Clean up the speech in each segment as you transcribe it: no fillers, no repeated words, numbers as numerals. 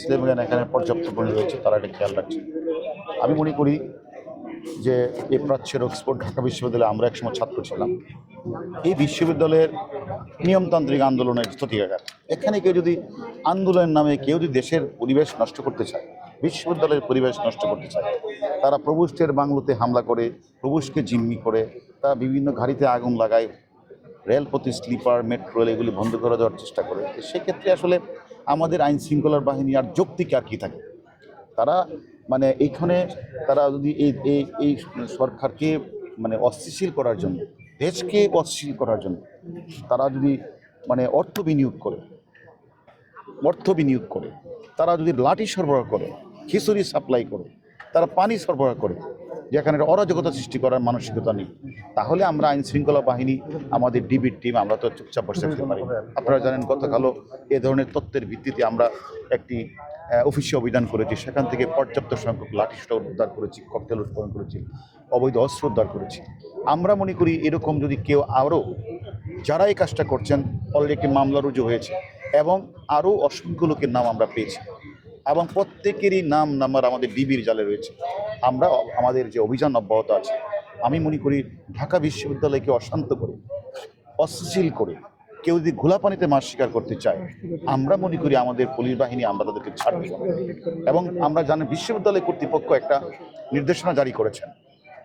মুসলিমগণ এখানে পর্যাপ্ত পরিমাণে রয়েছে, তারা এটা খেয়াল রাখছে। আমি মনে করি যে এই প্রাচ্যের অক্সফোর্ড ঢাকা বিশ্ববিদ্যালয়ে আমরা একসময় ছাত্র ছিলাম। এই বিশ্ববিদ্যালয়ের নিয়মতান্ত্রিক আন্দোলনের স্থিতিকাগার। এখানে কেউ যদি আন্দোলনের নামে কেউ যদি দেশের পরিবেশ নষ্ট করতে চায়, বিশ্ববিদ্যালয়ের পরিবেশ নষ্ট করতে চায়, তারা প্রভুষ্টের বাংলোতে হামলা করে, প্রভুষ্টকে জিম্মি করে, তারা বিভিন্ন গাড়িতে আগুন লাগায়, রেলপথে স্লিপার, মেট্রো রেল এগুলি বন্ধ করে দেওয়ার চেষ্টা করে। সেক্ষেত্রে আসলে আমাদের আইন শৃঙ্খলার বাহিনী আর যৌক্তিক আর কী থাকে? তারা মানে এইখানে তারা যদি এই এই এই সরকারকে মানে অস্থিতিশীল করার জন্য, দেশকে অস্থিতিশীল করার জন্য তারা যদি মানে অর্থ বিনিয়োগ করে, তারা যদি লাঠি সরবরাহ করে, খিচুড়ি সাপ্লাই করে, তারা পানি সরবরাহ করে, যেখানে অরাজকতা সৃষ্টি করার মানসিকতা নেই, তাহলে আমরা আইন শৃঙ্খলা বাহিনী, আমাদের ডিবির টিম, আমরা তো চুপচাপ বসে থাকতে পারি। আপনারা জানেন গতকালও এ ধরনের তথ্যের ভিত্তিতে আমরা একটি অফিসে অভিযান করেছি, সেখান থেকে পর্যাপ্ত সংখ্যক লাঠিসোঁটা উদ্ধার করেছি, ককটেল উৎপাদন করেছি, অবৈধ অস্ত্র উদ্ধার করেছি। আমরা মনে করি এরকম যদি কেউ আরও যারা এই কাজটা করছেন, অলরেডি একটি মামলা রুজু হয়েছে এবং আরও অসংখ্য লোকের নাম আমরা পেয়েছি এবং প্রত্যেকেরই নাম নাম্বার আমাদের ডিবির জালে রয়েছে। আমরা আমাদের যে অভিযান অব্যাহত আছে, আমি মনে করি ঢাকা বিশ্ববিদ্যালয়কে অশান্ত করে, অস্থিতিশীল করে কেউ যদি ঘোলা পানিতে মাছ শিকার করতে চায়, আমরা মনে করি আমাদের পুলিশ বাহিনী আমরা তাদেরকে ছাড় দেব। এবং আমরা জানি বিশ্ববিদ্যালয় কর্তৃপক্ষ একটা নির্দেশনা জারি করেছেন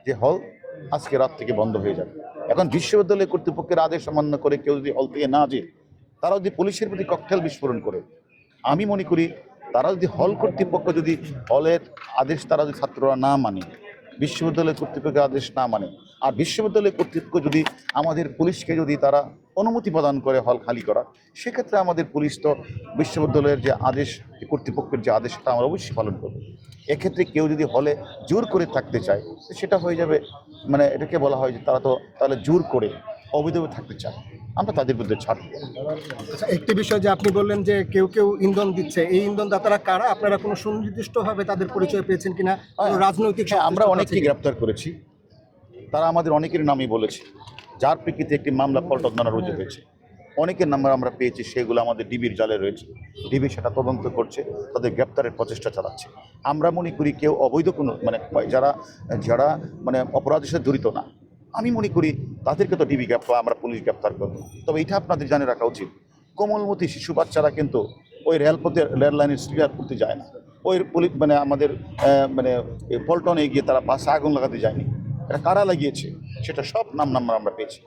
যে হল আজকে রাত থেকে বন্ধ হয়ে যাবে। এখন বিশ্ববিদ্যালয় কর্তৃপক্ষের আদেশ অমান্য করে কেউ যদি হল থেকে না যেয়ে তারা যদি পুলিশের প্রতি ককটেল বিস্ফোরণ করে, আমি মনে করি তারা যদি হল কর্তৃপক্ষ যদি হলের আদেশ তারা যদি ছাত্ররা না মানে, বিশ্ববিদ্যালয় কর্তৃপক্ষের আদেশ না মানে, আর বিশ্ববিদ্যালয় কর্তৃপক্ষ যদি আমাদের পুলিশকে যদি তারা অনুমতি প্রদান করে হল খালি করা, সেক্ষেত্রে আমাদের পুলিশ তো বিশ্ববিদ্যালয়ের যে আদেশ, কর্তৃপক্ষের যে আদেশ, সেটা আমরা অবশ্যই পালন করব। এক্ষেত্রে কেউ যদি হলে জোর করে থাকতে চায়, সেটা হয়ে যাবে মানে এটাকে বলা হয় যে তারা তো তাহলে জোর করে অবৈধভাবে থাকতে চায়, আমরা তাদের বিরুদ্ধে ছাড়ব। আচ্ছা, একটি বিষয় যে আপনি বললেন যে কেউ কেউ ইন্ধন দিচ্ছে, এই ইন্ধনদাতারা কারা? আপনারা কোনো সুনির্দিষ্টভাবে তাদের পরিচয় পেয়েছেন কিনা? রাজনৈতিক আমরা অনেককেই গ্রেপ্তার করেছি, তারা আমাদের অনেকের নামই বলেছে, যার প্রেক্ষিতে একটি মামলা পল্টন থানায় রুজু হয়েছে। অনেকের নাম্বার আমরা পেয়েছি, সেগুলো আমাদের ডিবির জালে রয়েছে, ডিবি সেটা তদন্ত করছে, তাদের গ্রেপ্তারের প্রচেষ্টা চালাচ্ছে। আমরা মনে করি কেউ অবৈধ কোনো মানে যারা যারা মানে অপরাধের সাথে জড়িত না, আমি মনে করি তাদেরকে তো ডিবি আমরা পুলিশ গ্রেপ্তার করবো। তবে এটা আপনাদের জানে রাখা উচিত, কোমলমতি শিশু বাচ্চারা কিন্তু ওই রেলপথে রেল লাইনের স্লিপার করতে যায় না, ওই পুলিশ মানে আমাদের মানে পল্টনে গিয়ে তারা বাসে আগুন লাগাতে যায়নি। এটা কারা লাগিয়েছে সেটা সব নাম্বার আমরা পেয়েছি।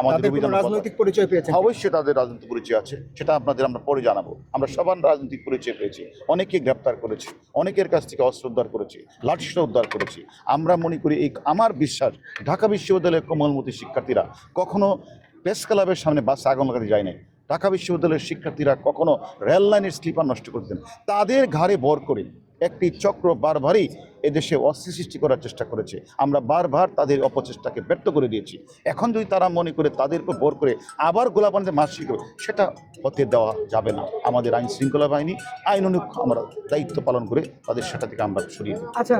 আমাদের রাজনৈতিক পরিচয় পেয়েছে, অবশ্যই তাদের রাজনৈতিক পরিচয় আছে, সেটা আপনাদের আমরা পরে জানাবো। আমরা সবার রাজনৈতিক পরিচয় পেয়েছি, অনেকে গ্রেপ্তার করেছি, অনেকের কাছ থেকে অস্ত্র উদ্ধার করেছি, লাঠিসোঁটা উদ্ধার করেছি। আমরা মনে করি এই আমার বিশ্বাস ঢাকা বিশ্ববিদ্যালয়ের কোমলমতি শিক্ষার্থীরা কখনো প্রেস ক্লাবের সামনে বাসে আগুন লাগাতে যায় নাই, ঢাকা বিশ্ববিদ্যালয়ের শিক্ষার্থীরা কখনো রেল লাইনের স্লিপার নষ্ট করতেন। তাদের ঘাড়ে ভর করে একটি চক্র বারবারই এদেশে অস্থিতি সৃষ্টি করার চেষ্টা করেছে, আমরা বারবার তাদের অপচেষ্টাকে ব্যর্থ করে দিয়েছি। এখন যদি তারা মনে করে তাদের উপর ভর করে আবার গোলাপানিতে মাছ শিখবে, সেটা হতে দেওয়া যাবে না। আমাদের আইন শৃঙ্খলা বাহিনী আইন অনুযায়ী আমরা দায়িত্ব পালন করে তাদের সেটা থেকে আমরা সরিয়ে দিই। আচ্ছা।